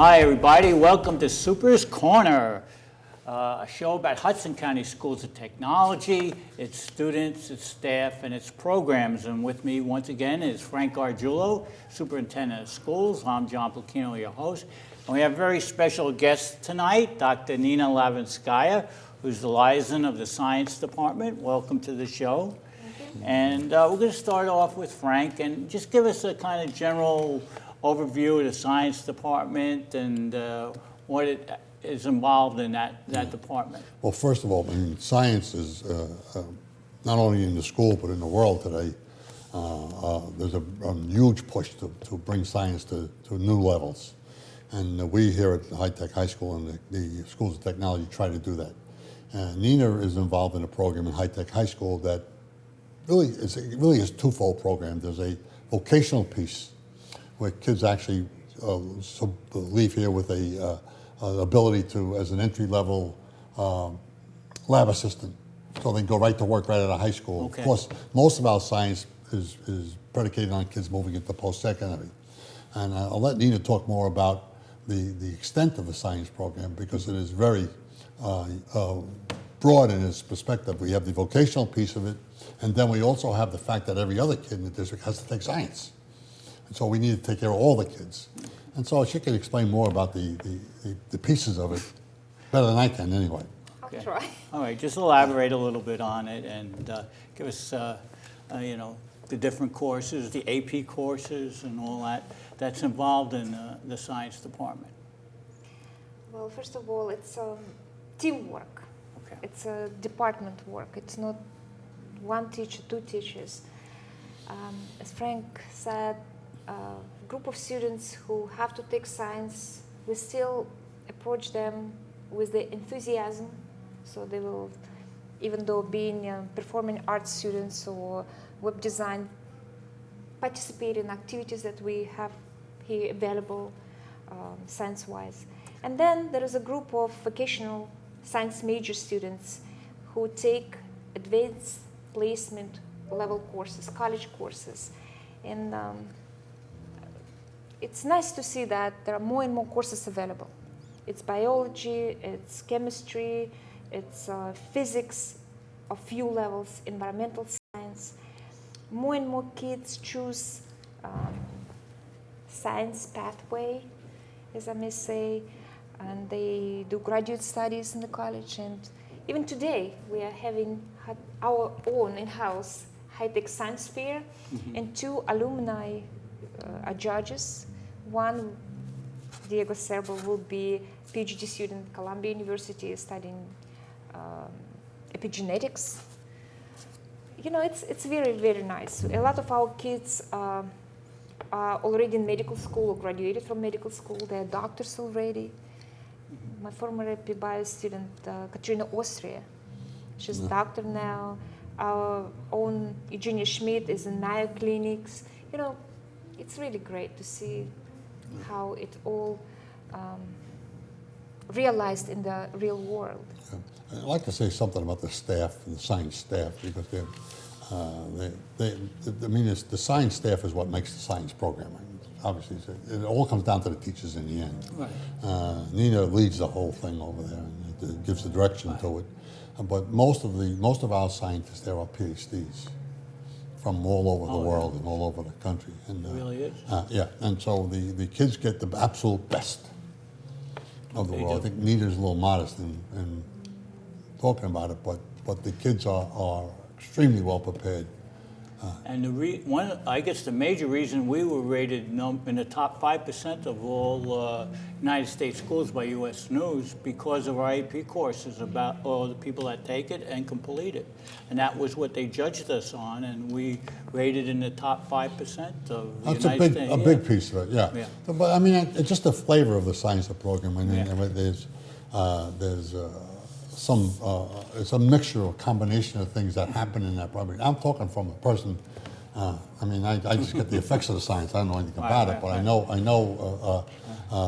Hi, everybody. Welcome to Super's Corner, a show about Hudson County Schools of Technology, its students, its staff, and its programs. And with me once again is Frank Gargiulo, Superintendent of Schools. I'm John Placino, your host. And we have a very special guest tonight, Dr. Nina Lavinskaya, who's the liaison of the Science Department. Welcome to the show. And we're going to start off with Frank and just give us a kind of general overview of the Science Department and what it is involved in that department. Well, first of all, I mean, science is not only in the school but in the world today. There's a huge push to bring science to new levels. And we here at High Tech High School and the Schools of Technology try to do that. Nina is involved in a program in High Tech High School that really is a twofold program. There's a vocational piece where kids actually leave here with an ability to, as an entry-level lab assistant, so they can go right to work right out of high school. Okay. Of course, most of our science is predicated on kids moving into post-secondary. And I'll let Nina talk more about the extent of the science program because it is very broad in its perspective. We have the vocational piece of it, and then we also have the fact that every other kid in the district has to take science. And so we need to take care of all the kids. And so she can explain more about the pieces of it better than I can anyway. I'll try. All right, just elaborate a little bit on it and give us, the different courses, the AP courses and all that's involved in the Science Department. Well, first of all, it's teamwork. Okay. It's a department work. It's not one teacher, two teachers. As Frank said, a group of students who have to take science, we still approach them with the enthusiasm. So they will, even though being performing arts students or web design, participate in activities that we have here available science-wise. And then there is a group of vocational science major students who take advanced placement level courses, college courses. And it's nice to see that there are more and more courses available. It's biology, it's chemistry, it's physics of few levels, environmental science. More and more kids choose science pathway, as I may say, and they do graduate studies in the college. And even today, we are having our own in-house high-tech science fair, and two alumni are judges. One, Diego Serbo, will be a PhD student at Columbia University studying epigenetics. You know, it's very, very nice. A lot of our kids are already in medical school or graduated from medical school. They're doctors already. My former PBio student, Katrina Austria, she's a doctor now. Our own Eugenia Schmidt is in Mayo Clinics. You know, it's really great to see how it all realized in the real world. I'd like to say something about the staff and the science staff because it's the science staff is what makes the science program. Obviously, it all comes down to the teachers in the end. Right. Nina leads the whole thing over there and gives the direction to it. But most of our scientists there are PhDs from all over the world and all over the country. And, it really is. Yeah, and so the kids get the absolute best of the world. I think Nina's a little modest in talking about it, but the kids are extremely well prepared. And I guess the major reason we were rated in the top 5% of all United States schools by U.S. News because of our AP courses about all the people that take it and complete it. And that was what they judged us on, and we rated in the top 5% of the United States. That's a big piece of it, yeah. But I mean, it's just the flavor of the science program. I mean, there's it's a mixture or combination of things that happen in that program. I'm talking from a person. I just get the effects of the science. I don't know anything about it, but I know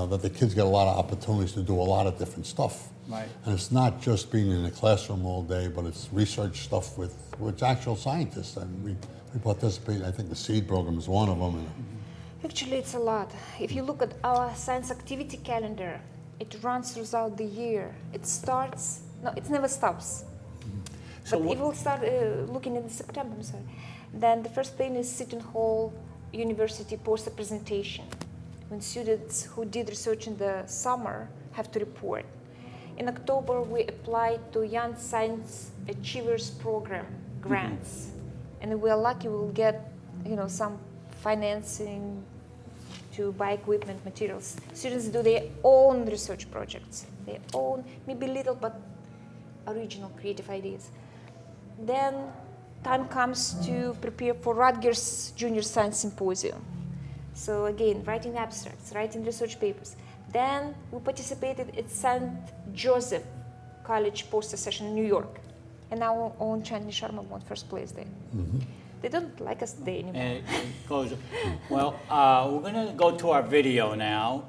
that the kids get a lot of opportunities to do a lot of different stuff. Right. And it's not just being in the classroom all day, but it's research stuff with actual scientists. And we participate. I think the SEED program is one of them. Actually, it's a lot. If you look at our science activity calendar, it runs throughout the year. It starts, no, it never stops. So But what- if we'll start looking in September, I'm sorry, then the first thing is Seton Hall University poster presentation, when students who did research in the summer have to report. In October, we applied to Young Science Achievers Program grants, and if we are lucky, we'll get, some financing to buy equipment, materials. Students do their own research projects, their own, maybe little, but original creative ideas. Then time comes to prepare for Rutgers Junior Science Symposium. So again, writing abstracts, writing research papers. Then we participated at St. Joseph College poster session in New York. And our own Chandni Sharma won first place there. They don't like us there anymore. And it goes, well, we're going to go to our video now.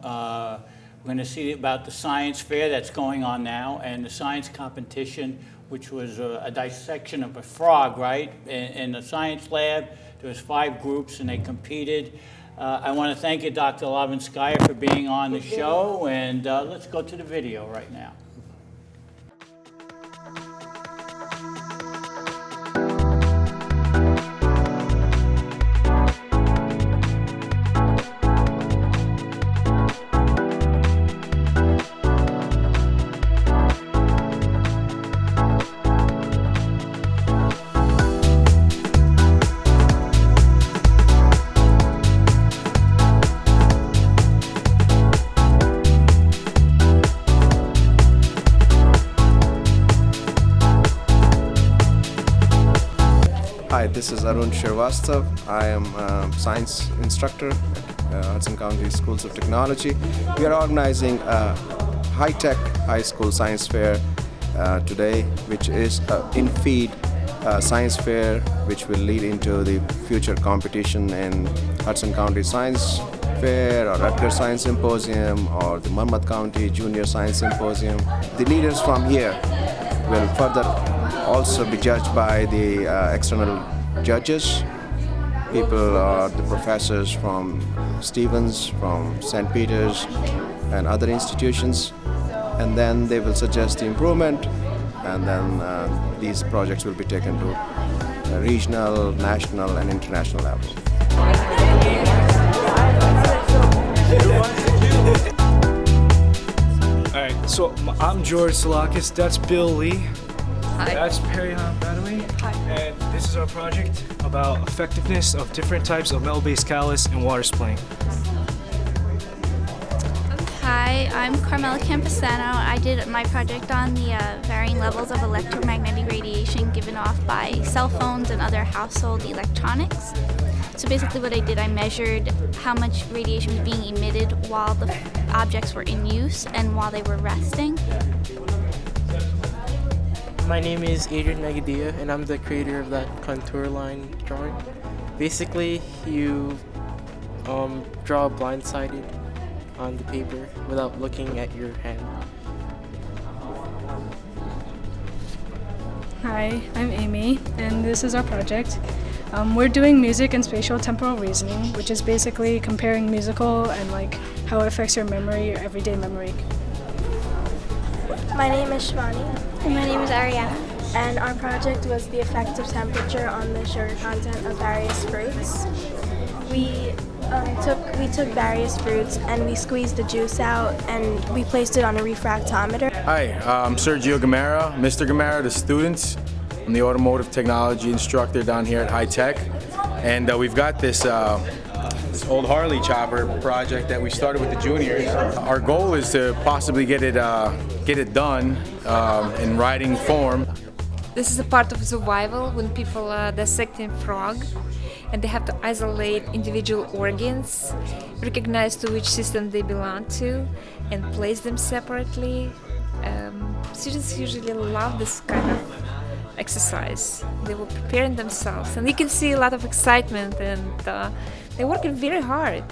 We're going to see about the science fair that's going on now and the science competition, which was a dissection of a frog, right? In the science lab, there was 5 groups and they competed. I want to thank you, Dr. Lavinskaya, for being on the show, and let's go to the video right now. Hi, this is Arun Shrivastava. I am a science instructor at Hudson County Schools of Technology. We are organizing a high-tech high school science fair today, which is an in-feed science fair, which will lead into the future competition in Hudson County Science Fair or Rutgers Science Symposium or the Monmouth County Junior Science Symposium. The leaders from here will further also be judged by the external judges. People are the professors from Stevens, from St. Peter's and other institutions, and then they will suggest the improvement, and then these projects will be taken to regional, national and international level. All right, so I'm George Salakis. That's Bill Lee. Hi. That's Perihan Badawi. Hi. And this is our project about effectiveness of different types of metal-based catalysts in water splaying. Hi, I'm Carmela Camposano. I did my project on the varying levels of electromagnetic radiation given off by cell phones and other household electronics. So basically what I did, I measured how much radiation was being emitted while the objects were in use and while they were resting. My name is Adrian Magadia, and I'm the creator of that contour line drawing. Basically, you draw blindsided on the paper without looking at your hand. Hi, I'm Amy, and this is our project. We're doing music and spatial temporal reasoning, which is basically comparing musical and how it affects your memory, your everyday memory. My name is Shivani. And my name is Ariana. And our project was the effect of temperature on the sugar content of various fruits. We took various fruits and we squeezed the juice out and we placed it on a refractometer. Hi, I'm Sergio Gamera, Mr. Gamera, the students. I'm the automotive technology instructor down here at High Tech. And we've got this old Harley chopper project that we started with the juniors. Our goal is to possibly get it done in writing form. This is a part of survival when people are dissecting frog and they have to isolate individual organs, recognize to which system they belong to, and place them separately. Students usually love this kind of exercise. They were preparing themselves, and you can see a lot of excitement, and they're working very hard.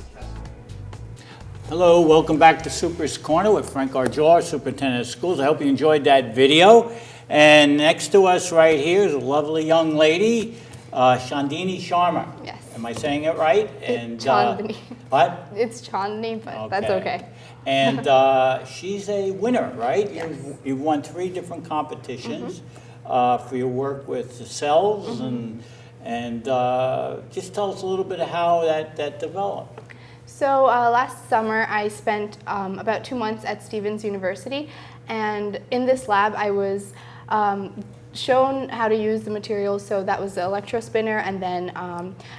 Hello, welcome back to Super's Corner with Frank Arjola, Superintendent of Schools. I hope you enjoyed that video. And next to us right here is a lovely young lady, Chandini Sharma. Yes. Am I saying it right? And Chandni. what? It's Chandni, but that's okay. And she's a winner, right? You've won 3 different competitions for your work with the cells, and just tell us a little bit of how that developed. So last summer I spent about 2 months at Stevens University, and in this lab I was shown how to use the materials. So that was the electrospinner, and then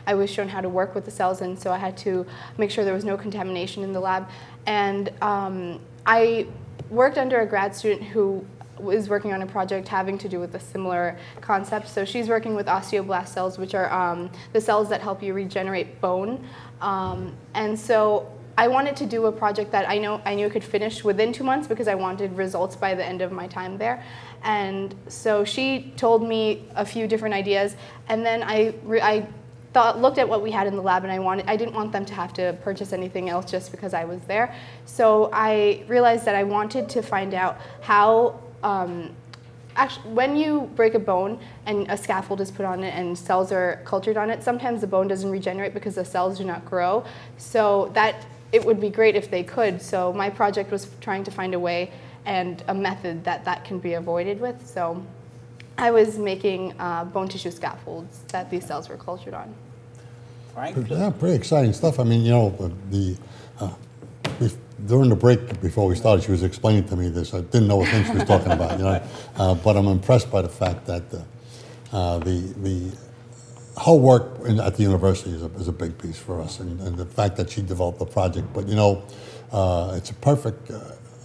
I was shown how to work with the cells, and so I had to make sure there was no contamination in the lab. And I worked under a grad student who was working on a project having to do with a similar concept. So she's working with osteoblast cells, which are the cells that help you regenerate bone. And so I wanted to do a project that I knew could finish within 2 months because I wanted results by the end of my time there. And so she told me a few different ideas, and then I looked at what we had in the lab, and I didn't want them to have to purchase anything else just because I was there. So I realized that I wanted to find out how actually, when you break a bone and a scaffold is put on it and cells are cultured on it, sometimes the bone doesn't regenerate because the cells do not grow. So that it would be great if they could. So my project was trying to find a way and a method that can be avoided with. So I was making bone tissue scaffolds that these cells were cultured on. Frank? Yeah, pretty exciting stuff. I mean, you know, during the break before we started, she was explaining to me this. I didn't know what things she was talking about, you know. But I'm impressed by the fact that the whole work at the university is a big piece for us, and the fact that she developed the project. But you know, it's a perfect.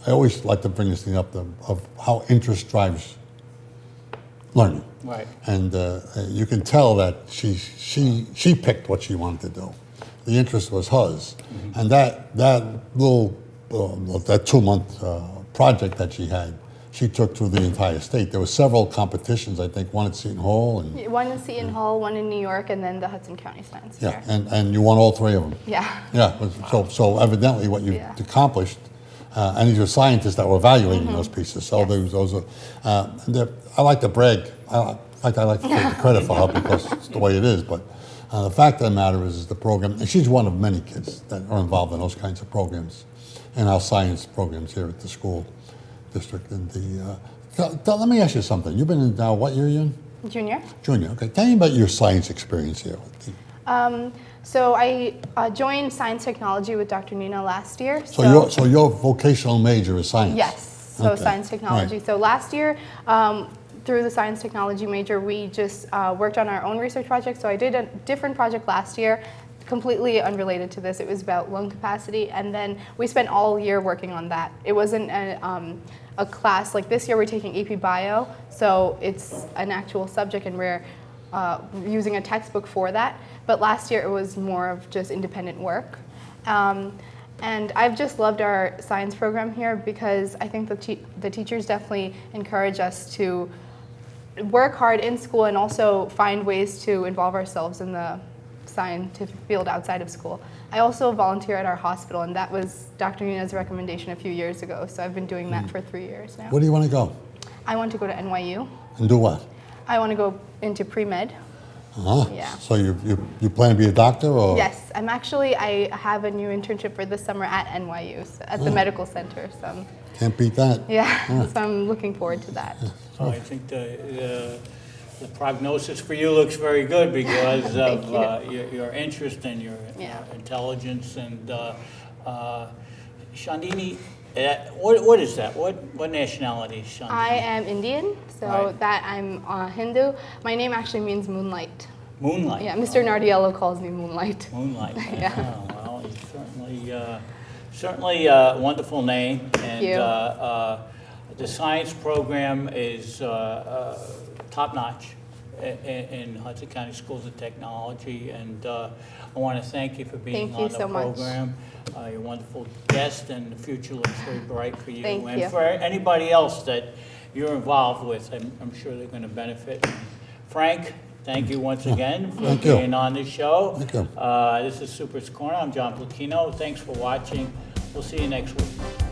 I always like to bring this thing up of how interest drives learning. Right. And you can tell that she picked what she wanted to do. The interest was hers, and that little that 2-month project that she had, she took through the entire state. There were several competitions, I think, one at Seton Hall and One in Seton Hall, one in New York, and then the Hudson County Science Fair. and you won all 3 of them. Yeah. Yeah. So evidently, what you accomplished, and these are scientists that were evaluating those pieces. So those are. I like to brag. In fact, I like to take the credit for her because it's the way it is. But the fact of the matter is the program, and she's one of many kids that are involved in those kinds of programs, in our science programs here at the school district. And let me ask you something. You've been in now, what year are you in? Junior. Junior, okay. Tell me about your science experience here. So I joined science technology with Dr. Nina last year. So your vocational major is science? Yes, so Okay. science technology. Right. So last year, through the science technology major, we just worked on our own research project. So I did a different project last year, completely unrelated to this. It was about lung capacity, and then we spent all year working on that. It wasn't a class. Like this year we're taking AP Bio, so it's an actual subject, and we're using a textbook for that. But last year it was more of just independent work. And I've just loved our science program here because I think the teachers definitely encourage us to work hard in school and also find ways to involve ourselves in the scientific field outside of school. I also volunteer at our hospital, and that was Dr. Nina's recommendation a few years ago, so I've been doing that for 3 years now. Where do you want to go? I want to go to NYU. And do what? I want to go into pre-med. Yeah. So you plan to be a doctor, or? Yes, I have a new internship for this summer at NYU, so at the medical center. So Can't beat that. yeah, so I'm looking forward to that. So I think the prognosis for you looks very good because of your interest and your intelligence. And Chandni, what is that? What nationality is Chandni? I am Indian, so that I'm Hindu. My name actually means moonlight. Moonlight. Yeah, Mr. Nardiello calls me Moonlight. Moonlight. Yeah. Oh, well, it's certainly a wonderful name. Thank you. The science program is top-notch in Hudson County Schools of Technology, and I want to thank you for being on the program. You're a wonderful guest, and the future looks very bright for you. Thank and you. for anybody else that you're involved with, I'm sure they're going to benefit. Frank, thank you once again for being on the show. Thank you. This is Super's Corner. I'm John Placchino. Thanks for watching. We'll see you next week.